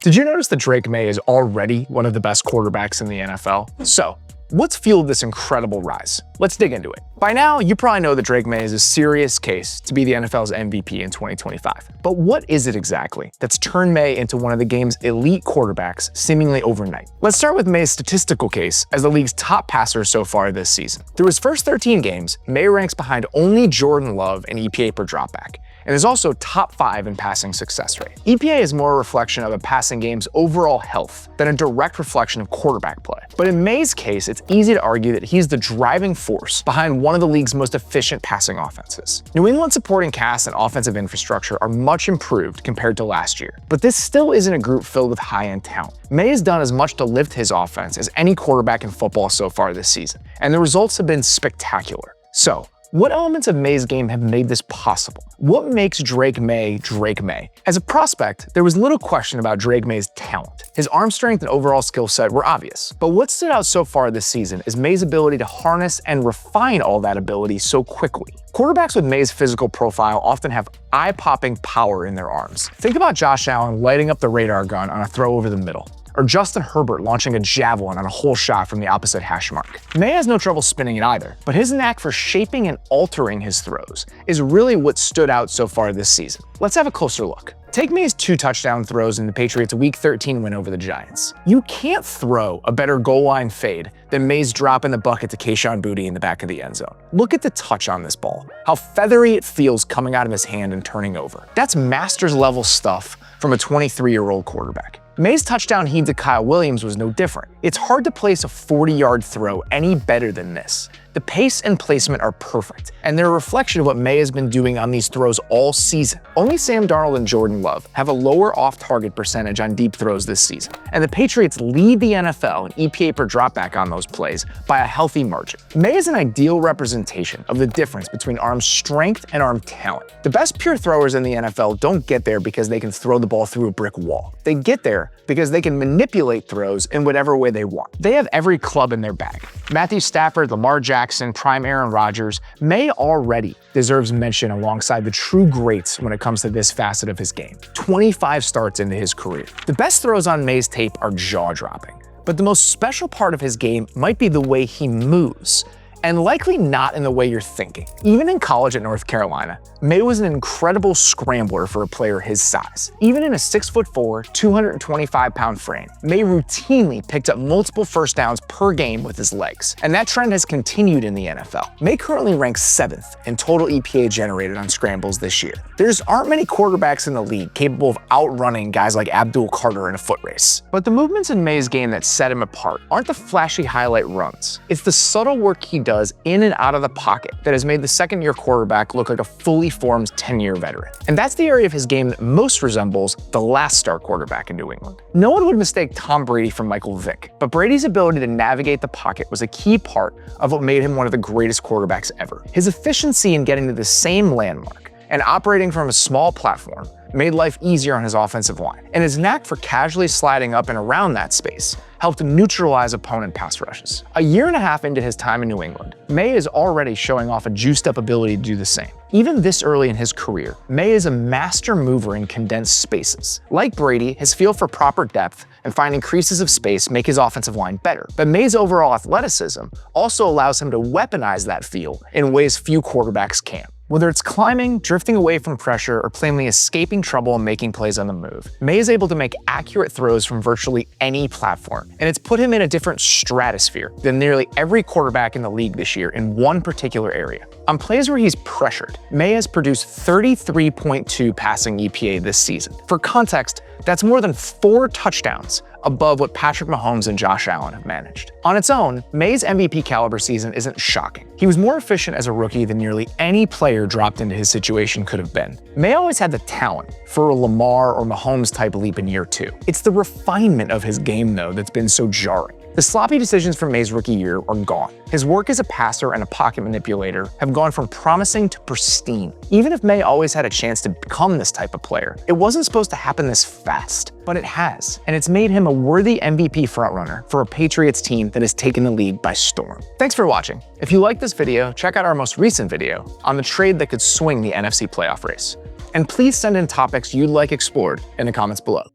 Did you notice that Drake Maye is already one of the best quarterbacks in the NFL? So, what's fueled this incredible rise? Let's dig into it. By now, you probably know that Drake Maye is a serious case to be the NFL's MVP in 2025. But what is it exactly that's turned Maye into one of the game's elite quarterbacks seemingly overnight? Let's start with Maye's statistical case as the league's top passer so far this season. Through his first 13 games, Maye ranks behind only Jordan Love in EPA per dropback, and is also top 5 in passing success rate. EPA is more a reflection of a passing game's overall health than a direct reflection of quarterback play. But in Maye's case, it's easy to argue that he's the driving force behind one of the league's most efficient passing offenses. New England's supporting cast and offensive infrastructure are much improved compared to last year, but this still isn't a group filled with high-end talent. Maye has done as much to lift his offense as any quarterback in football so far this season, and the results have been spectacular. So, what elements of Maye's game have made this possible? What makes Drake Maye Drake Maye? As a prospect, there was little question about Drake Maye's talent. His arm strength and overall skill set were obvious. But what stood out so far this season is Maye's ability to harness and refine all that ability so quickly. Quarterbacks with Maye's physical profile often have eye-popping power in their arms. Think about Josh Allen lighting up the radar gun on a throw over the middle, or Justin Herbert launching a javelin on a hole shot from the opposite hash mark. Maye has no trouble spinning it either, but his knack for shaping and altering his throws is really what stood out so far this season. Let's have a closer look. Take Maye's 2 touchdown throws in the Patriots' Week 13 win over the Giants. You can't throw a better goal line fade than Maye's drop in the bucket to Kayshon Boutte in the back of the end zone. Look at the touch on this ball, how feathery it feels coming out of his hand and turning over. That's Masters level stuff from a 23-year-old quarterback. Maye's touchdown heave to Kyle Williams was no different. It's hard to place a 40-yard throw any better than this. The pace and placement are perfect, and they're a reflection of what Maye has been doing on these throws all season. Only Sam Darnold and Jordan Love have a lower off-target percentage on deep throws this season, and the Patriots lead the NFL in EPA per dropback on those plays by a healthy margin. Maye is an ideal representation of the difference between arm strength and arm talent. The best pure throwers in the NFL don't get there because they can throw the ball through a brick wall. They get there because they can manipulate throws in whatever way they want. They have every club in their bag. Matthew Stafford, Lamar Jackson, prime Aaron Rodgers. Maye already deserves mention alongside the true greats when it comes to this facet of his game. 25 starts into his career. The best throws on Maye's tape are jaw-dropping, but the most special part of his game might be the way he moves, and likely not in the way you're thinking. Even in college at North Carolina, Maye was an incredible scrambler for a player his size. Even in a 6'4", 225-pound frame, Maye routinely picked up multiple first downs per game with his legs, and that trend has continued in the NFL. Maye currently ranks 7th in total EPA generated on scrambles this year. There aren't many quarterbacks in the league capable of outrunning guys like Abdul Carter in a foot race. But the movements in Maye's game that set him apart aren't the flashy highlight runs. It's the subtle work he does in and out of the pocket that has made the second-year quarterback look like a fully formed 10-year veteran. And that's the area of his game that most resembles the last star quarterback in New England. No one would mistake Tom Brady for Michael Vick, but Brady's ability to navigate the pocket was a key part of what made him one of the greatest quarterbacks ever. His efficiency in getting to the same landmark and operating from a small platform made life easier on his offensive line, and his knack for casually sliding up and around that space helped neutralize opponent pass rushes. A year and a half into his time in New England, Maye is already showing off a juiced-up ability to do the same. Even this early in his career, Maye is a master mover in condensed spaces. Like Brady, his feel for proper depth and finding creases of space make his offensive line better, but Maye's overall athleticism also allows him to weaponize that feel in ways few quarterbacks can. Whether it's climbing, drifting away from pressure, or plainly escaping trouble and making plays on the move, Maye is able to make accurate throws from virtually any platform, and it's put him in a different stratosphere than nearly every quarterback in the league this year in one particular area. On plays where he's pressured, Maye has produced 33.2 passing EPA this season. For context, that's more than 4 touchdowns above what Patrick Mahomes and Josh Allen have managed. On its own, Maye's MVP caliber season isn't shocking. He was more efficient as a rookie than nearly any player dropped into his situation could have been. Maye always had the talent for a Lamar or Mahomes type leap in year 2. It's the refinement of his game, though, that's been so jarring. The sloppy decisions from Maye's rookie year are gone. His work as a passer and a pocket manipulator have gone from promising to pristine. Even if Maye always had a chance to become this type of player, it wasn't supposed to happen this fast. But it has, and it's made him a worthy MVP frontrunner for a Patriots team that has taken the league by storm. Thanks for watching. If you liked this video, check out our most recent video on the trade that could swing the NFC playoff race. And please send in topics you'd like explored in the comments below.